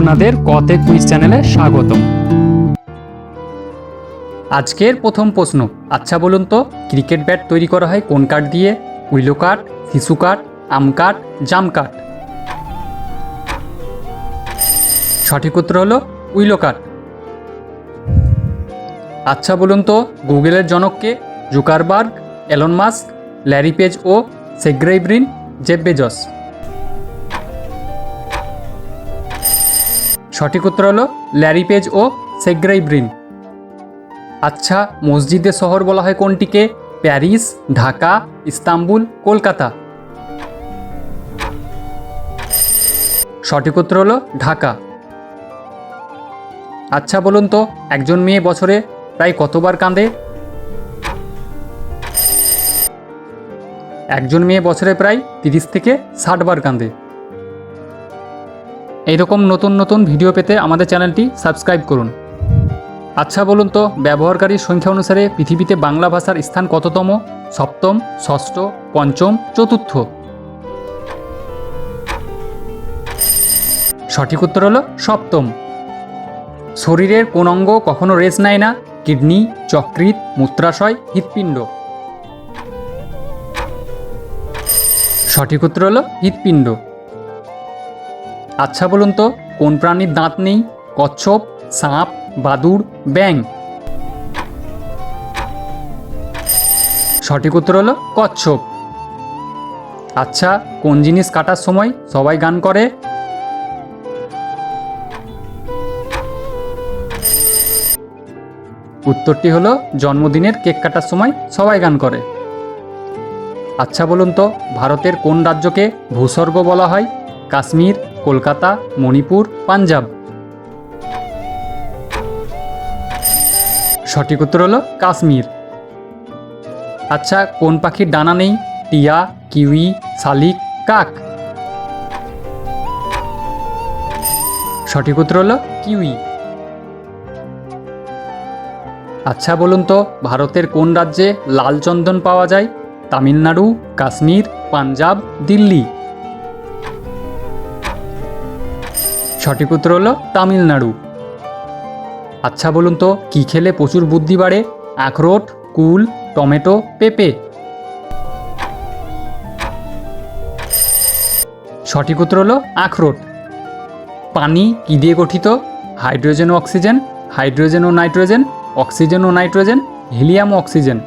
আপনাদের কতে কুইজ চ্যানেলে স্বাগতম। আজকের প্রথম প্রশ্ন, আচ্ছা বলুন তো ক্রিকেট ব্যাট তৈরি করা হয় কোন কাঠ দিয়ে? উইলো কাঠ, শিশু কাঠ, আম কাঠ, জাম কাঠ। সঠিক উত্তর হলো উইলো কাঠ। আচ্ছা বলুন তো গুগলের জনককে? Zuckerberg, Elon Musk, Larry Page ও সের্গেই ব্রিন, জেফ বেজস। সঠিক উত্তর হলো ল্যারি পেজ ও সের্গেই ব্রিন। আচ্ছা মসজিদের শহর বলা হয় কোনটিকে? Paris, Dhaka, Istanbul, Kolkata. সঠিক উত্তর হলো ঢাকা। আচ্ছা বলুন তো একজন মেয়ে বছরে প্রায় কতবার কাঁদে? একজন মেয়ে বছরে প্রায় 30 থেকে 60 বার কাঁদে। এইরকম নতুন নতুন ভিডিও পেতে আমাদের চ্যানেলটি সাবস্ক্রাইব করুন। আচ্ছা বলুন তো ব্যবহারকারীর সংখ্যা অনুসারে পৃথিবীতে বাংলা ভাষার স্থান কততম? সপ্তম, ষষ্ঠ, পঞ্চম, চতুর্থ। সঠিক উত্তর হলো সপ্তম। শরীরের কোন অঙ্গ কখনো রেস্ট নেয় না? কিডনি, যকৃৎ, মূত্রাশয়, হৃৎপিণ্ড। সঠিক উত্তর হলো হৃৎপিণ্ড। আচ্ছা বলুন তো কোন প্রাণীর দাঁত নেই? কচ্ছপ, সাপ, বাদুড়, ব্যাঙ। সঠিক উত্তর হলো কচ্ছপ। আচ্ছা কোন জিনিস কাটার সময় সবাই গান করে? উত্তরটি হলো জন্মদিনের কেক কাটার সময় সবাই গান করে। আচ্ছা বলুন তো ভারতের কোন রাজ্যকে ভূস্বর্গ বলা হয়? কাশ্মীর, কলকাতা, মণিপুর, পাঞ্জাব। সঠিক উত্তর হলো কাশ্মীর। আচ্ছা কোন পাখির ডানা নেই? টিয়া, কিউই, শালিক, কাক। সঠিক উত্তর হলো কিউই। আচ্ছা বলুন তো ভারতের কোন রাজ্যে লাল চন্দন পাওয়া যায়? তামিলনাড়ু, কাশ্মীর, পাঞ্জাব, দিল্লি। সঠিক উত্তর হলো তামিলনাড়ু। আচ্ছা বলুন তো কি খেলে প্রচুর বুদ্ধি বাড়ে? আখরোট, কুল, টমেটো, পেঁপে। সঠিক উত্তর হলো আখরোট। পানি কি দিয়ে গঠিত? হাইড্রোজেন ও অক্সিজেন, হাইড্রোজেন ও নাইট্রোজেন, অক্সিজেন ও নাইট্রোজেন, হিলিয়াম ও অক্সিজেন।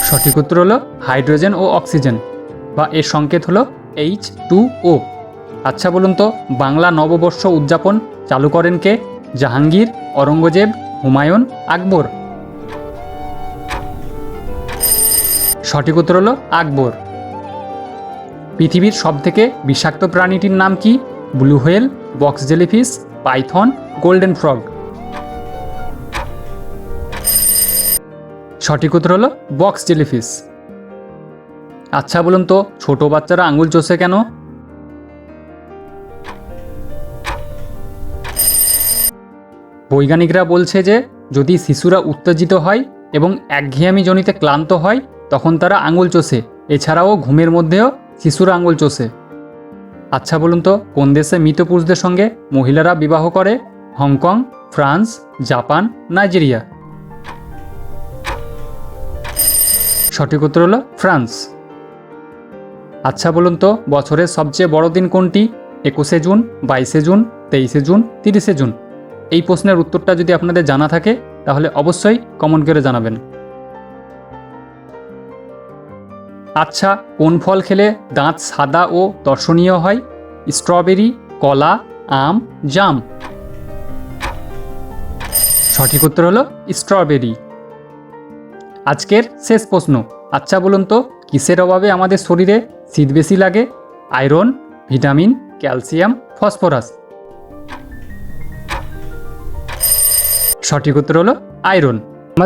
সঠিক উত্তর হলো হাইড্রোজেন ও অক্সিজেন, বা এর সংকেত হলো H2O। আচ্ছা বলুন তো বাংলা নববর্ষ উদযাপন চালু করেন কে? জাহাঙ্গীর, অরঙ্গজেব, হুমায়ুন, আকবর। সঠিক উত্তর হলো আকবর। পৃথিবীর সবথেকে বিষাক্ত প্রাণীটির নাম কি? Blue whale, box jellyfish, python, golden frog. সঠিক উত্তর হলো বক্স জেলিফিশ। আচ্ছা বলুন তো ছোট বাচ্চারা আঙুল চষে কেন? বৈজ্ঞানিকরা বলছে যে যদি শিশুরা উত্তেজিত হয় এবং একঘেয়েমি জনিতে ক্লান্ত হয় তখন তারা আঙুল চষে। এছাড়াও ঘুমের মধ্যেও শিশুরা আঙুল চষে। আচ্ছা বলুন তো কোন দেশে মৃত পুরুষদের সঙ্গে মহিলারা বিবাহ করে? Hong Kong, France, Japan, Nigeria. সঠিক উত্তর হলো ফ্রান্স। আচ্ছা বলুন তো বছরের সবচেয়ে বড় দিন কোনটি? 21শে জুন, 22শে জুন, 23শে জুন, 30শে জুন। এই প্রশ্নের উত্তরটা যদি আপনাদের জানা থাকে তাহলে অবশ্যই কমেন্ট করে জানাবেন। আচ্ছা কোন ফল খেলে দাঁত সাদা ও দর্শনীয় হয়? স্ট্রবেরি, কলা, আম, জাম। সঠিক উত্তর হলো স্ট্রবেরি। আজকের শেষ প্রশ্ন, আচ্ছা বলুন তো কিসের অভাবে আমাদের শরীরে শীত বেশি লাগে? Iron, vitamin, calcium, phosphorus. সঠিক উত্তর হলো আয়রন।